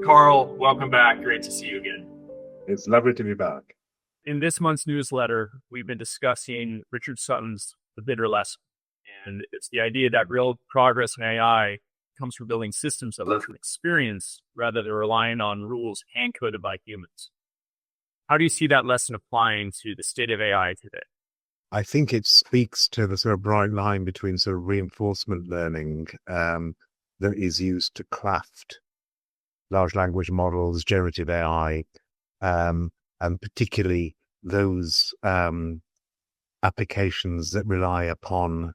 Karl, welcome back. Great to see you again. It's lovely to be back. In this month's newsletter, we've been discussing Richard Sutton's The Bitter Lesson. And it's the idea that real progress in AI comes from building systems that learn from experience rather than relying on rules hand-coded by humans. How do you see that lesson applying to the state of AI today? I think it speaks to the sort of bright line between sort of reinforcement learning that is used to craft large language models, generative AI, and particularly those applications that rely upon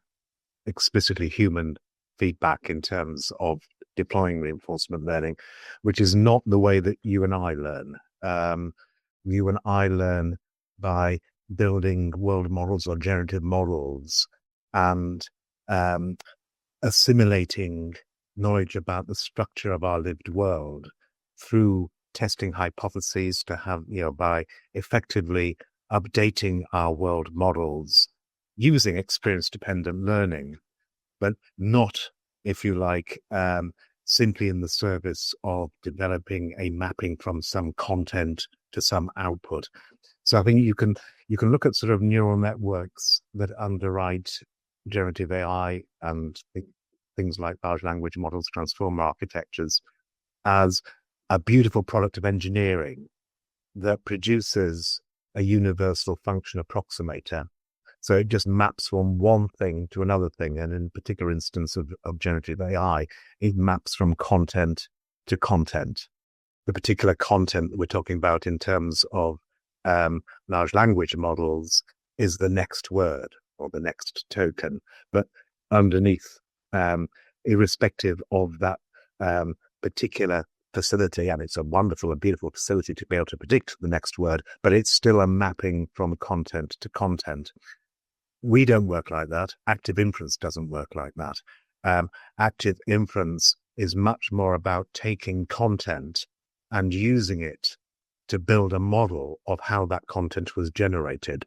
explicitly human feedback in terms of deploying reinforcement learning, which is not the way that you and I learn. You and I learn by building world models or generative models and assimilating knowledge about the structure of our lived world through testing hypotheses to have, by effectively updating our world models using experience-dependent learning, but not, if you like, simply in the service of developing a mapping from some content to some output. So I think you can look at sort of neural networks that underwrite generative AI and things like large language models, transformer architectures, as a beautiful product of engineering that produces a universal function approximator. So it just maps from one thing to another thing. And in a particular instance of generative AI, it maps from content to content. The particular content that we're talking about in terms of large language models is the next word or the next token. But underneath, irrespective of that particular facility, and it's a wonderful and beautiful facility to be able to predict the next word, but it's still a mapping from content to content. We don't work like that. Active Inference doesn't work like that. Active Inference is much more about taking content and using it to build a model of how that content was generated.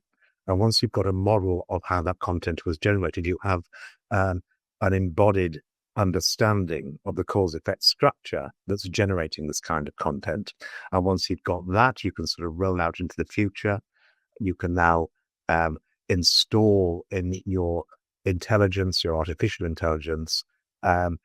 And once you've got a model of how that content was generated, you have an embodied understanding of the cause-effect structure that's generating this kind of content. And once you've got that, you can sort of roll out into the future. You can now install in your intelligence, your artificial intelligence, an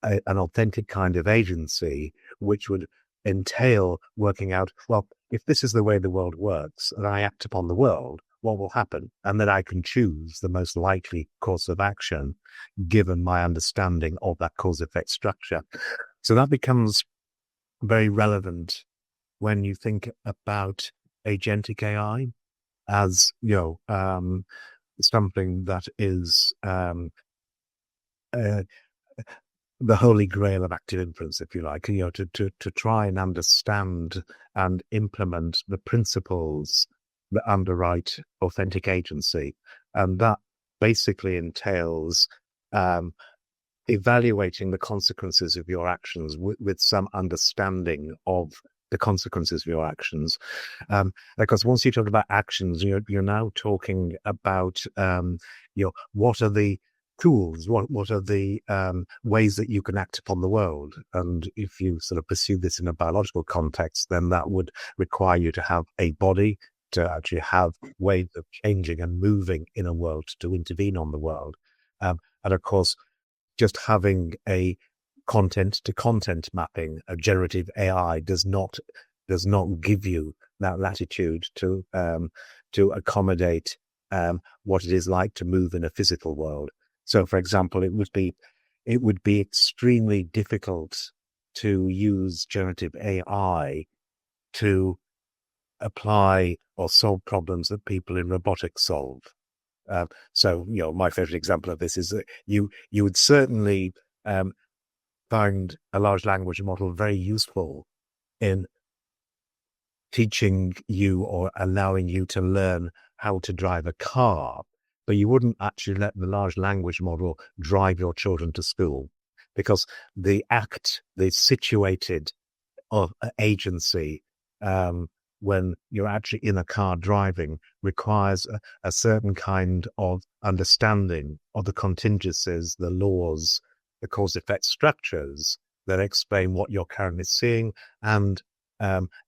authentic kind of agency, which would entail working out, well, if this is the way the world works and I act upon the world, what will happen? And then I can choose the most likely course of action given my understanding of that cause-effect structure. So that becomes very relevant when you think about agentic AI as, something that is the holy grail of active inference, if you like, to try and understand and implement the principles that underwrite authentic agency. And that basically entails evaluating the consequences of your actions with some understanding of the consequences of your actions. Because once you talk about actions, you're now talking about what are the tools, what are the ways that you can act upon the world. And if you sort of pursue this in a biological context, then that would require you to have a body, to actually have ways of changing and moving in a world to intervene on the world. And of course, just having a content to content mapping, a generative AI does not give you that latitude to accommodate what it is like to move in a physical world. So, for example, it would be extremely difficult to use generative AI to apply or solve problems that people in robotics solve. So, my favorite example of this is that you would certainly find a large language model very useful in teaching you or allowing you to learn how to drive a car, but you wouldn't actually let the large language model drive your children to school, because the situated of agency when you're actually in a car driving requires a certain kind of understanding of the contingencies, the laws, the cause-effect structures that explain what you're currently seeing and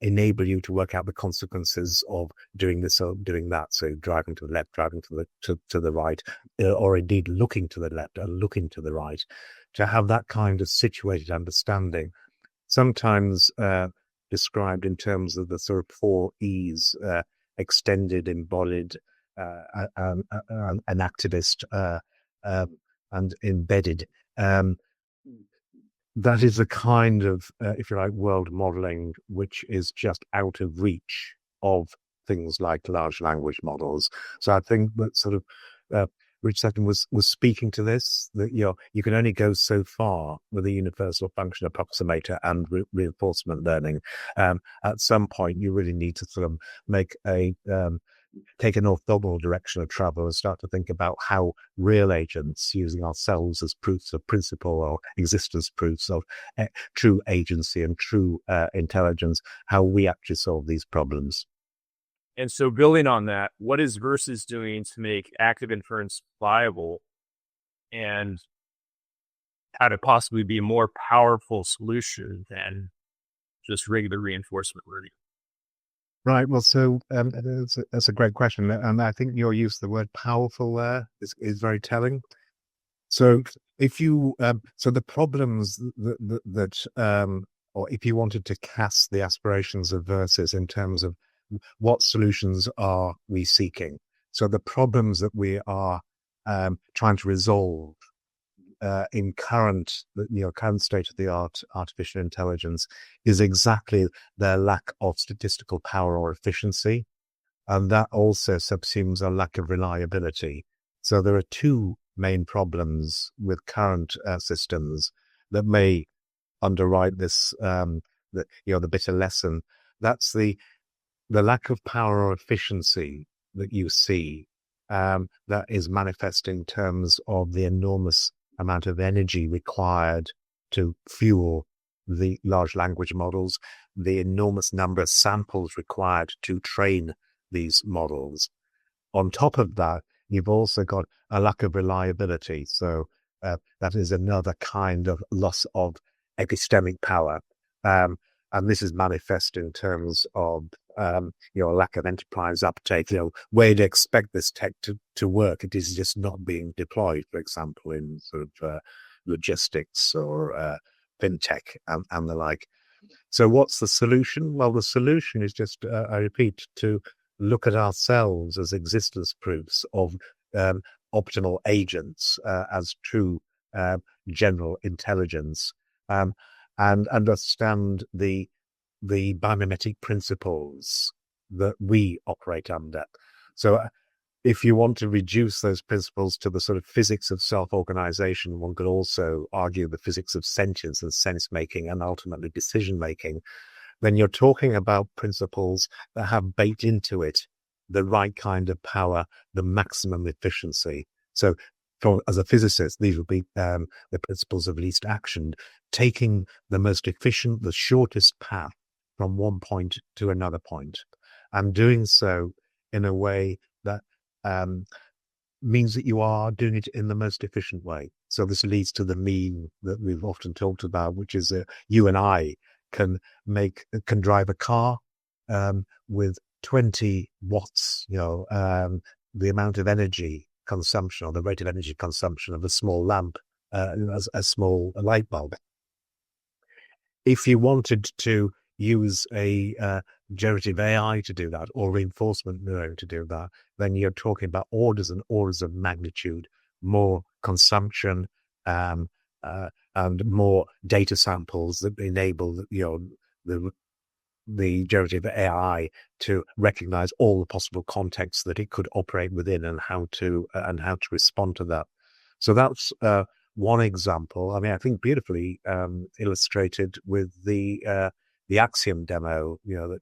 enable you to work out the consequences of doing this or doing that. So driving to the left, driving to the right, or indeed looking to the left and looking to the right. To have that kind of situated understanding, sometimes described in terms of the sort of 4 E's, extended, embodied, an activist, and embedded. That is a kind of, if you like, world modeling, which is just out of reach of things like large language models. So I think that sort of Rich Sutton was speaking to this, that you can only go so far with a universal function approximator and reinforcement learning. At some point, you really need to sort of make take an orthogonal direction of travel and start to think about how real agents, using ourselves as proofs of principle or existence proofs of true agency and true intelligence, how we actually solve these problems. And so building on that, what is Versus doing to make active inference viable, and how to possibly be a more powerful solution than just regular reinforcement learning? Right. Well, so that's a great question. And I think your use of the word powerful there is very telling. So if you, so the problems or if you wanted to cast the aspirations of Versus in terms of what solutions are we seeking? So the problems that we are trying to resolve in current state of the art artificial intelligence is exactly their lack of statistical power or efficiency, and that also subsumes a lack of reliability. So there are 2 main problems with current systems that may underwrite this, the bitter lesson. That's the lack of power or efficiency that you see, that is manifest in terms of the enormous amount of energy required to fuel the large language models, the enormous number of samples required to train these models. On top of that, you've also got a lack of reliability. So that is another kind of loss of epistemic power. And this is manifest in terms of lack of enterprise uptake. Where you'd expect this tech to work, it is just not being deployed, for example, in sort of logistics or fintech and the like. So what's the solution? Well, the solution is just, I repeat, to look at ourselves as existence proofs of optimal agents as true general intelligence, and understand the biomimetic principles that we operate under. So if you want to reduce those principles to the sort of physics of self-organization, one could also argue the physics of sentience and sense-making and ultimately decision-making, then you're talking about principles that have baked into it the right kind of power, the maximum efficiency. So as a physicist, these would be the principles of least action, taking the most efficient, the shortest path from one point to another point, and doing so in a way that means that you are doing it in the most efficient way. So this leads to the meme that we've often talked about, which is you and I can drive a car with 20 watts, the amount of energy consumption or the rate of energy consumption of a small lamp, a small light bulb. If you wanted to use a generative AI to do that, or reinforcement learning to do that, then you're talking about orders and orders of magnitude more consumption and more data samples that enable the generative AI to recognize all the possible contexts that it could operate within and how to respond to that. So that's one example. I mean, I think beautifully illustrated with the AXIOM demo, that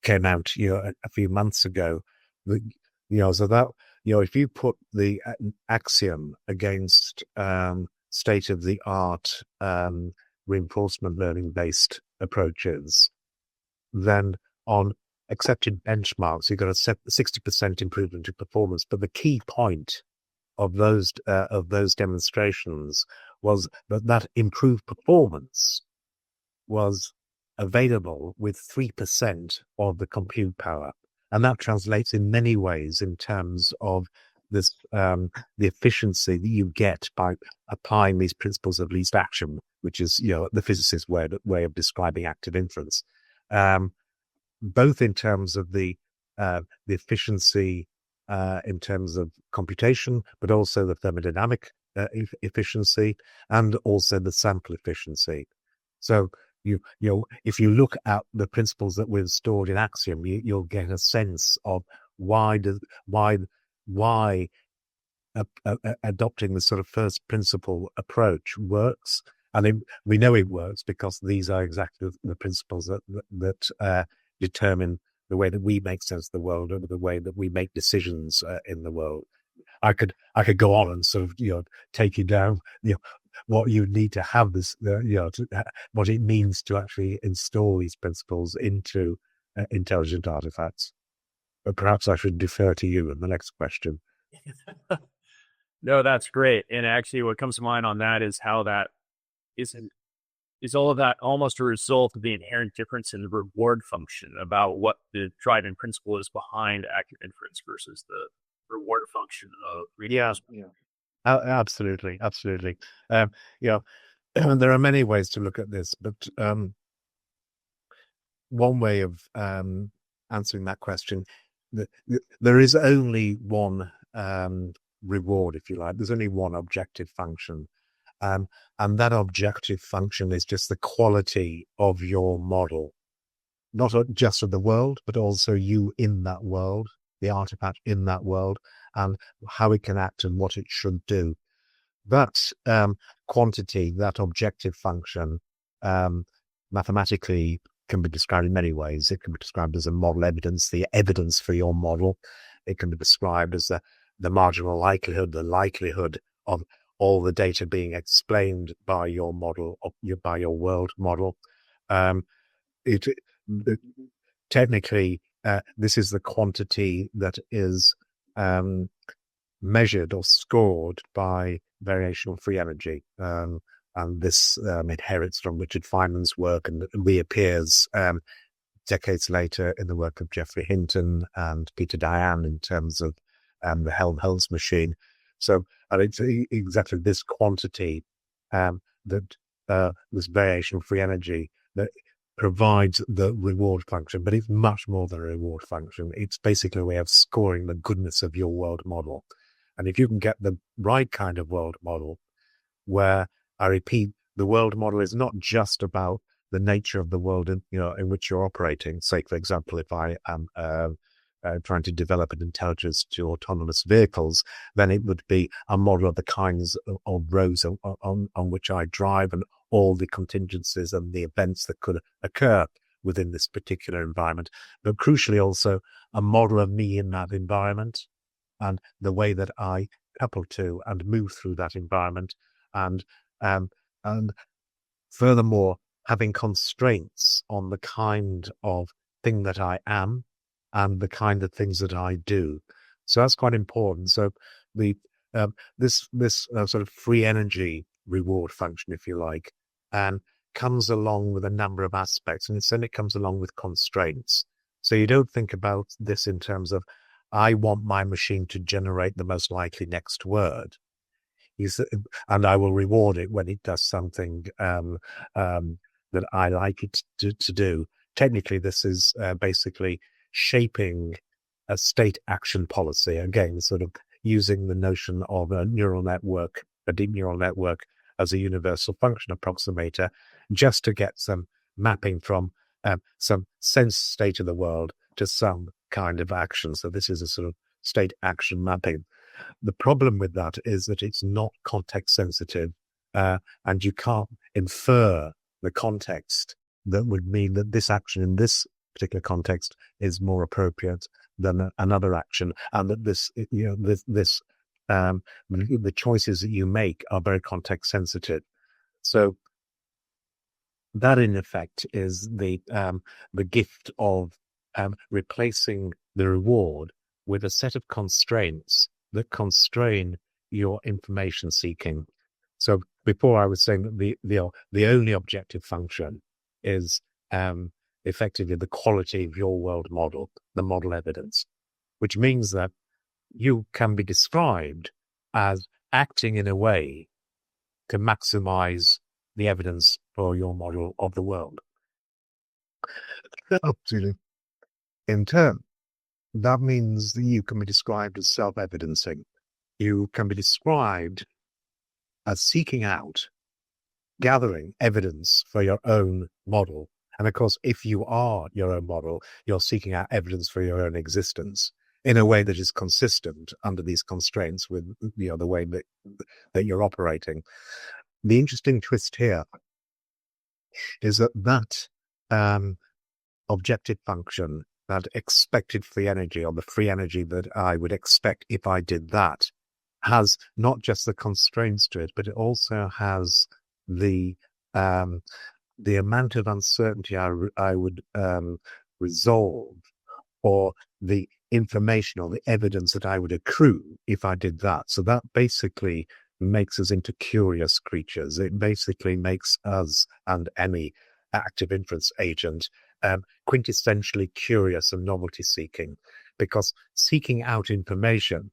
came out, a few months ago. So that, if you put the AXIOM against state-of-the-art reinforcement learning-based approaches, then on accepted benchmarks, you've got a 60% improvement in performance. But the key point of those demonstrations was that improved performance was available with 3% of the compute power. And that translates in many ways in terms of this, the efficiency that you get by applying these principles of least action, which is, the physicist's way of describing active inference, both in terms of the efficiency in terms of computation, but also the thermodynamic efficiency and also the sample efficiency. So if you look at the principles that we've stored in AXIOM, you'll get a sense of why adopting the sort of first principle approach works. And we know it works because these are exactly the principles that determine the way that we make sense of the world, or the way that we make decisions in the world. I could go on and sort of take you down what you need to have this what it means to actually install these principles into intelligent artifacts. But perhaps I should defer to you in the next question. No, that's great. And actually what comes to mind on that is how that is all of that almost a result of the inherent difference in the reward function about what the driving principle is behind active inference versus the reward function of reinforcement. Yeah. Absolutely. There are many ways to look at this, but one way of answering that question, there is only one reward, if you like. There's only one objective function, and that objective function is just the quality of your model, not just of the world, but also you in that world, the artifact in that world, and how it can act and what it should do. That quantity, that objective function, mathematically can be described in many ways. It can be described as a model evidence, the evidence for your model. It can be described as the marginal likelihood, the likelihood of all the data being explained by your model, by your world model. Technically, this is the quantity that is measured or scored by variational free energy. And this inherits from Richard Feynman's work and reappears decades later in the work of Geoffrey Hinton and Peter Dayan in terms of the Helmholtz machine. So, and it's exactly this quantity this variational free energy that provides the reward function, but it's much more than a reward function. It's basically a way of scoring the goodness of your world model. And if you can get the right kind of world model, where, I repeat, the world model is not just about the nature of the world in which you're operating. Say, for example, if I am trying to develop an intelligence to autonomous vehicles, then it would be a model of the kinds of roads on which I drive and all the contingencies and the events that could occur within this particular environment. But crucially also a model of me in that environment and the way that I couple to and move through that environment. And furthermore, having constraints on the kind of thing that I am and the kind of things that I do. So that's quite important. So the this sort of free energy reward function, if you like, comes along with a number of aspects, and then it comes along with constraints. So you don't think about this in terms of, I want my machine to generate the most likely next word, and I will reward it when it does something that I like it to do. Technically, this is basically shaping a state action policy. Again, sort of using the notion of a neural network, a deep neural network, as a universal function approximator, just to get some mapping from some sense state of the world to some kind of action. So this is a sort of state action mapping. The problem with that is that it's not context sensitive, and you can't infer the context that would mean that this action in this particular context is more appropriate than another action, and that the choices that you make are very context sensitive. So that, in effect, is the gift of replacing the reward with a set of constraints that constrain your information seeking. So before I was saying that the only objective function is effectively the quality of your world model, the model evidence, which means that you can be described as acting in a way to maximize the evidence for your model of the world. In turn, that means that you can be described as self-evidencing. You can be described as seeking out, gathering evidence for your own model. And of course, if you are your own model, you're seeking out evidence for your own existence in a way that is consistent under these constraints with the way that you're operating. The interesting twist here is that objective function, that expected free energy, or the free energy that I would expect if I did that, has not just the constraints to it, but it also has the amount of uncertainty I would resolve, or the information or the evidence that I would accrue if I did that. So that basically makes us into curious creatures. It basically makes us and any active inference agent quintessentially curious and novelty seeking, because seeking out information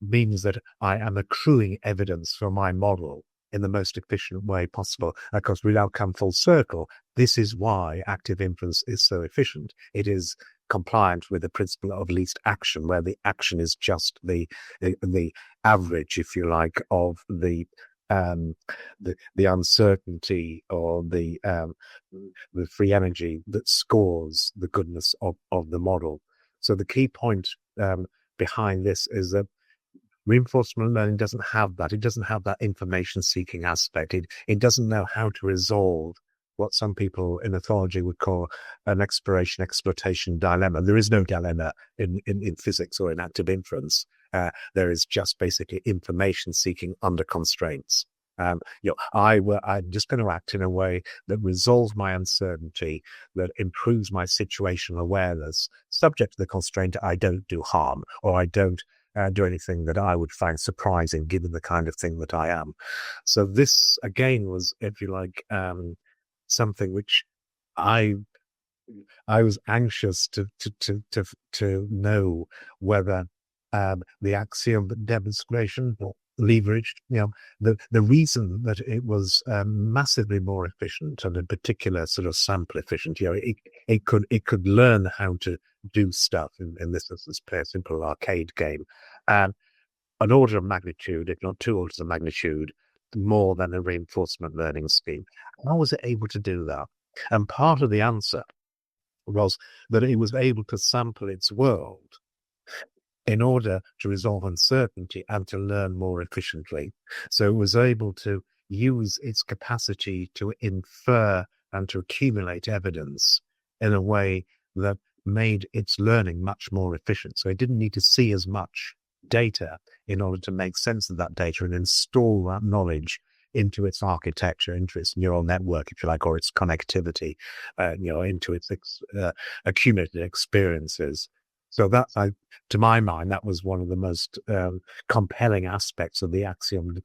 means that I am accruing evidence for my model in the most efficient way possible. Of course, we now come full circle. This is why active inference is so efficient. It is compliant with the principle of least action, where the action is just the average, if you like, of the uncertainty or the free energy that scores the goodness of the model. So the key point behind this is that reinforcement learning doesn't have that. It doesn't have that information-seeking aspect. It doesn't know how to resolve what some people in ethology would call an exploration-exploitation dilemma. There is no dilemma in physics or in active inference. There is just basically information-seeking under constraints. I'm just going to act in a way that resolves my uncertainty, that improves my situational awareness, subject to the constraint I don't do harm, or I don't do anything that I would find surprising given the kind of thing that I am. So this, again, was, if you like, something which I was anxious to know whether the AXIOM demonstration leveraged, the reason that it was massively more efficient, and in particular sort of sample efficient. It could learn how to do stuff in this play a simple arcade game, an order of magnitude, if not 2 orders of magnitude, more than a reinforcement learning scheme. How was it able to do that? And part of the answer was that it was able to sample its world in order to resolve uncertainty and to learn more efficiently. So it was able to use its capacity to infer and to accumulate evidence in a way that made its learning much more efficient. So it didn't need to see as much data in order to make sense of that data and install that knowledge into its architecture, into its neural network, if you like, or its connectivity, into its accumulated experiences. So that, to my mind, that was one of the most compelling aspects of the AXIOM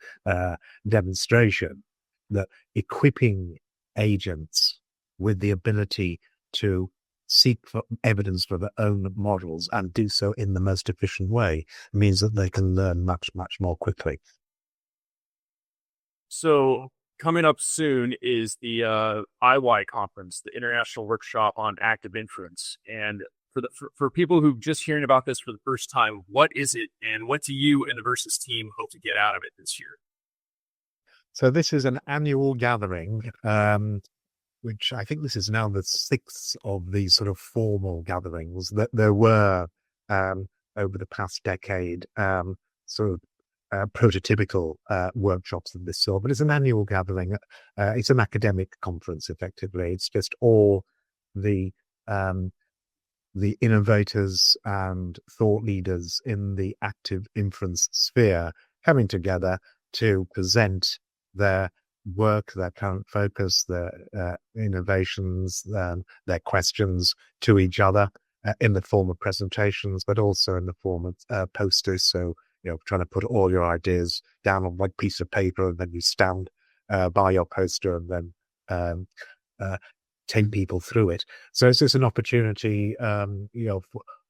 demonstration, that equipping agents with the ability to seek for evidence for their own models and do so in the most efficient way means that they can learn much, much more quickly. So coming up soon is the IWAI Conference, the International Workshop on Active Inference. And for people who just hearing about this for the first time, what is it, and what do you and the Versus team hope to get out of it this year? So this is an annual gathering, which I think this is now the 6th of these sort of formal gatherings that there were over the past decade, sort of prototypical workshops of this sort. But it's an annual gathering. It's an academic conference, effectively. It's just all the innovators and thought leaders in the active inference sphere coming together to present their work, their current focus, their innovations, their questions to each other in the form of presentations, but also in the form of posters. So trying to put all your ideas down on one piece of paper, and then you stand by your poster and then take people through it. So it's just an opportunity,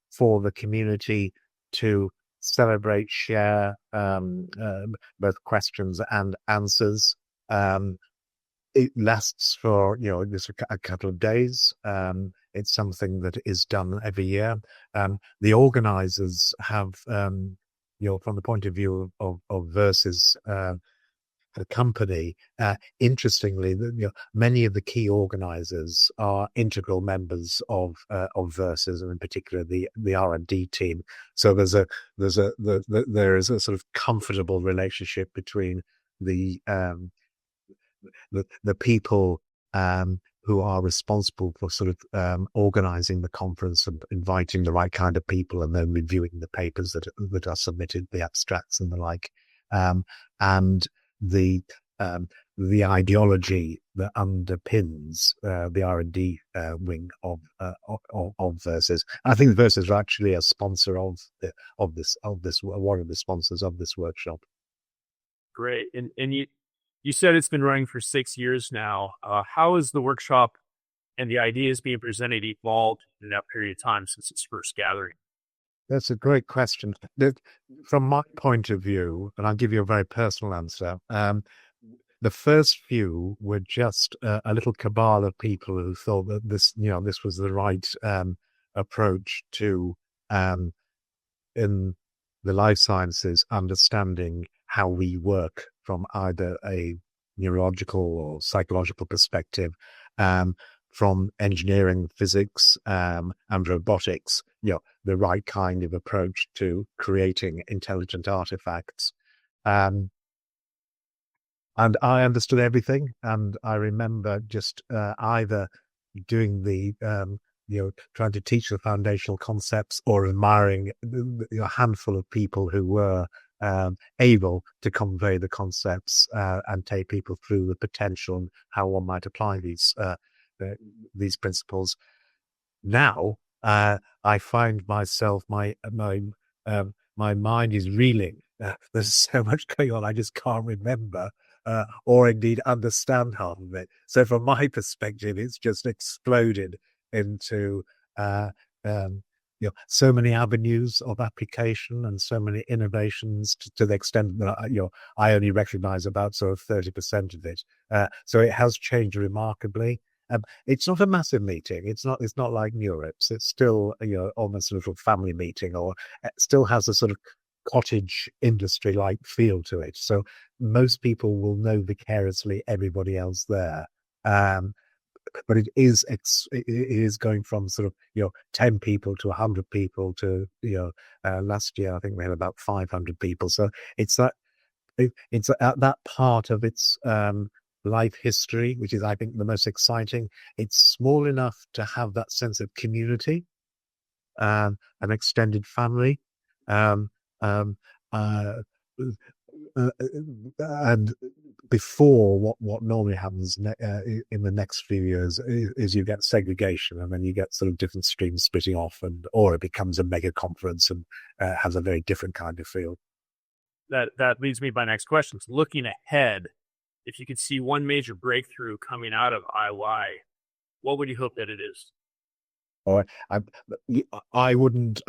for the community to celebrate, share both questions and answers. It lasts for just a couple of days. It's something that is done every year. The organizers have, from the point of view of Versus, the company, interestingly, many of the key organizers are integral members of Versus, and in particular the R&D team. So there is a sort of comfortable relationship between the people who are responsible for sort of organizing the conference and inviting the right kind of people, and then reviewing the papers that are submitted, the abstracts and the like, and the ideology that underpins the R&D wing of Versus. I think Versus are actually a sponsor of this one of the sponsors of this workshop. Great. And you said it's been running for 6 years now. How has the workshop and the ideas being presented evolved in that period of time since its first gathering? That's a great question. From my point of view, and I'll give you a very personal answer, the first few were just a little cabal of people who thought that this was the right approach to, in the life sciences, understanding how we work from either a neurological or psychological perspective, from engineering, physics, and robotics, the right kind of approach to creating intelligent artifacts. And I understood everything. And I remember just either doing the, trying to teach the foundational concepts, or admiring a handful of people who were able to convey the concepts and take people through the potential and how one might apply these principles. Now, I find myself, my mind is reeling. There's so much going on, I just can't remember or indeed understand half of it. So from my perspective, it's just exploded into so many avenues of application and so many innovations to the extent that I only recognize about sort of 30% of it. So it has changed remarkably. It's not a massive meeting. It's not like Europe's. It's still almost a little family meeting, or it still has a sort of cottage industry like feel to it. So most people will know vicariously everybody else there. But it is going from sort of 10 people to 100 people to last year I think we had about 500 people. So it's at that part of its life history, which is, I think, the most exciting. It's small enough to have that sense of community, an extended family, and before what normally happens in the next few years is you get segregation, and then you get sort of different streams splitting off, or it becomes a mega conference and has a very different kind of feel. That leads me to my next question. So looking ahead, if you could see one major breakthrough coming out of IWAI, what would you hope that it is? Or I wouldn't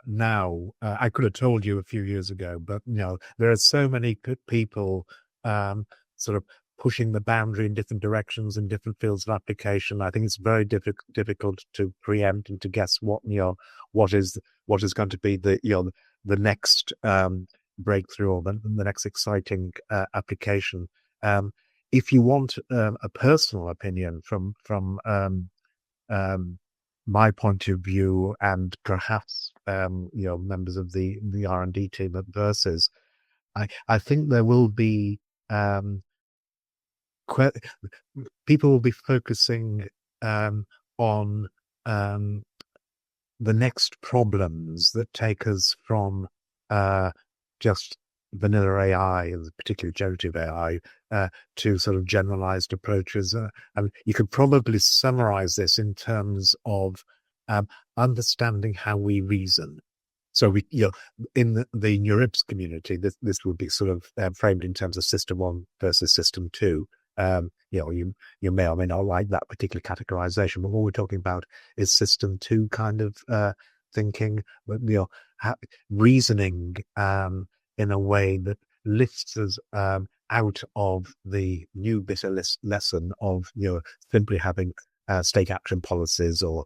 now. I could have told you a few years ago, but there are so many good people sort of pushing the boundary in different directions in different fields of application. I think it's very difficult to preempt and to guess what is going to be the next breakthrough, or the next exciting application. If you want a personal opinion from my point of view, and perhaps members of the R&D team at Versus, I think there will be people will be focusing on the next problems that take us from just vanilla AI, and particularly generative AI, to sort of generalized approaches. And you could probably summarize this in terms of understanding how we reason. So we, in the NeurIPS community, this would be sort of framed in terms of system one versus system two. You may or may not like that particular categorization, but what we're talking about is system two kind of thinking, but reasoning in a way that lifts us out of the new bitter lesson of simply having state action policies or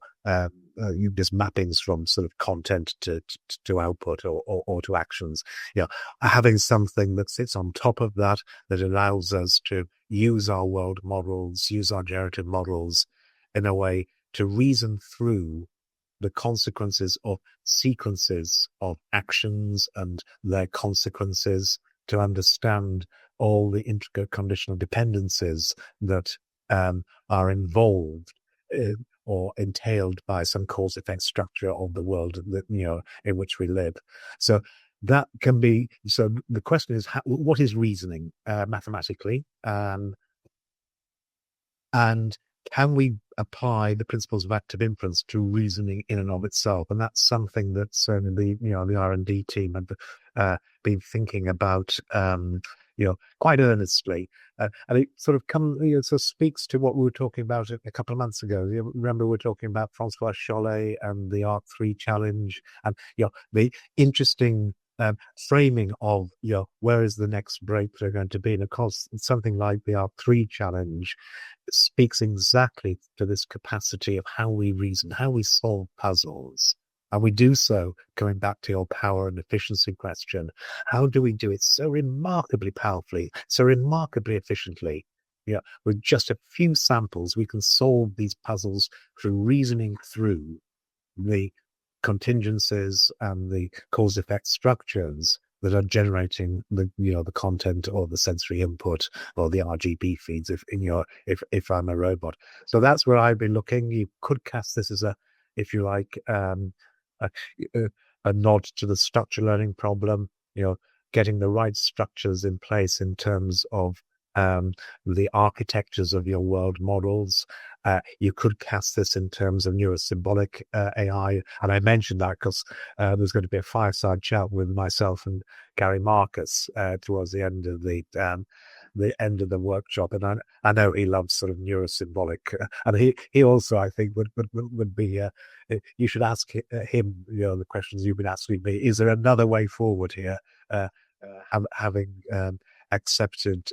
just mappings from sort of content to output or to actions. Having something that sits on top of that allows us to use our world models, use our generative models in a way to reason through the consequences of sequences of actions and their consequences, to understand all the intricate conditional dependencies that are involved or entailed by some cause-effect structure of the world that in which we live. So that can be. So the question is, what is reasoning mathematically, and can we apply the principles of active inference to reasoning in and of itself? And that's something that certainly the R&D team have been thinking about quite earnestly. And it sort of speaks to what we were talking about a couple of months ago. You remember we were talking about Francois Chollet and the ARC3 challenge, and the interesting framing of where is the next breakthrough going to be. And of course, something like the ARC3 challenge speaks exactly to this capacity of how we reason, how we solve puzzles. And we do so, going back to your power and efficiency question, how do we do it so remarkably powerfully, so remarkably efficiently? With just a few samples, we can solve these puzzles through reasoning through the contingencies and the cause-effect structures that are generating the content or the sensory input or the RGB feeds if I'm a robot. So that's where I've been looking. You could cast this as if you like, a nod to the structure learning problem, getting the right structures in place in terms of the architectures of your world models. You could cast this in terms of neurosymbolic AI. And I mentioned that because there's going to be a fireside chat with myself and Gary Marcus towards the end of the workshop. And I know he loves sort of neurosymbolic. And he also, I think, would be, you should ask him, the questions you've been asking me. Is there another way forward here? Having accepted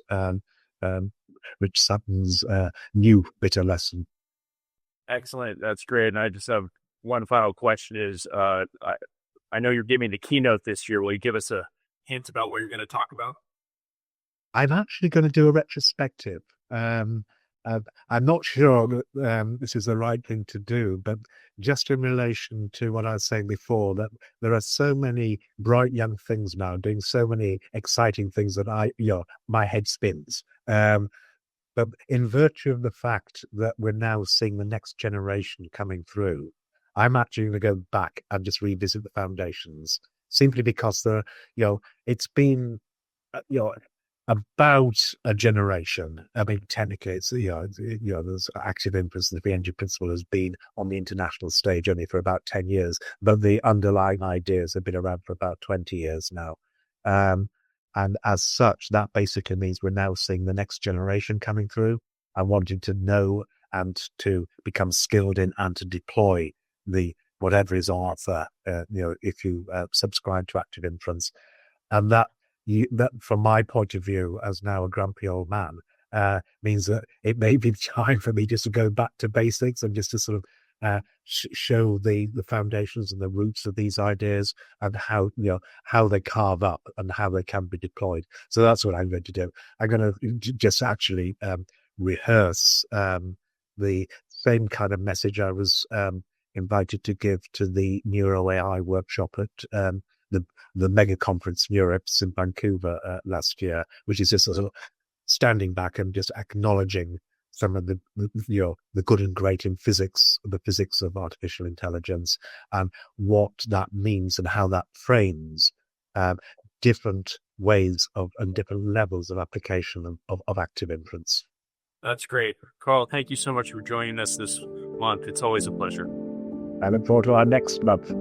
Rich Sutton's new bitter lesson. Excellent. That's great. And I just have one final question is, I know you're giving the keynote this year. Will you give us a hint about what you're going to talk about? I'm actually going to do a retrospective. I'm not sure that this is the right thing to do, but just in relation to what I was saying before, that there are so many bright young things now doing so many exciting things that my head spins. But in virtue of the fact that we're now seeing the next generation coming through, I'm actually going to go back and just revisit the foundations, simply because it's been, about a generation. I mean, technically, it's there's active inference. The free-energy principle has been on the international stage only for about 10 years, but the underlying ideas have been around for about 20 years now. And as such, that basically means we're now seeing the next generation coming through and wanting to know and to become skilled in and to deploy the whatever is on offer. If you subscribe to active inference, and that from my point of view, as now a grumpy old man, means that it may be time for me just to go back to basics and just to sort of show the foundations and the roots of these ideas and how they carve up and how they can be deployed. So that's what I'm going to do. I'm going to just actually rehearse the same kind of message I was invited to give to the Neuro AI workshop at the mega conference NeurIPS in Vancouver last year, which is just sort of standing back and just acknowledging some of the good and great in physics, the physics of artificial intelligence, and what that means and how that frames different ways of and different levels of application of active inference. That's great. Karl, thank you so much for joining us this month. It's always a pleasure. I look forward to our next month.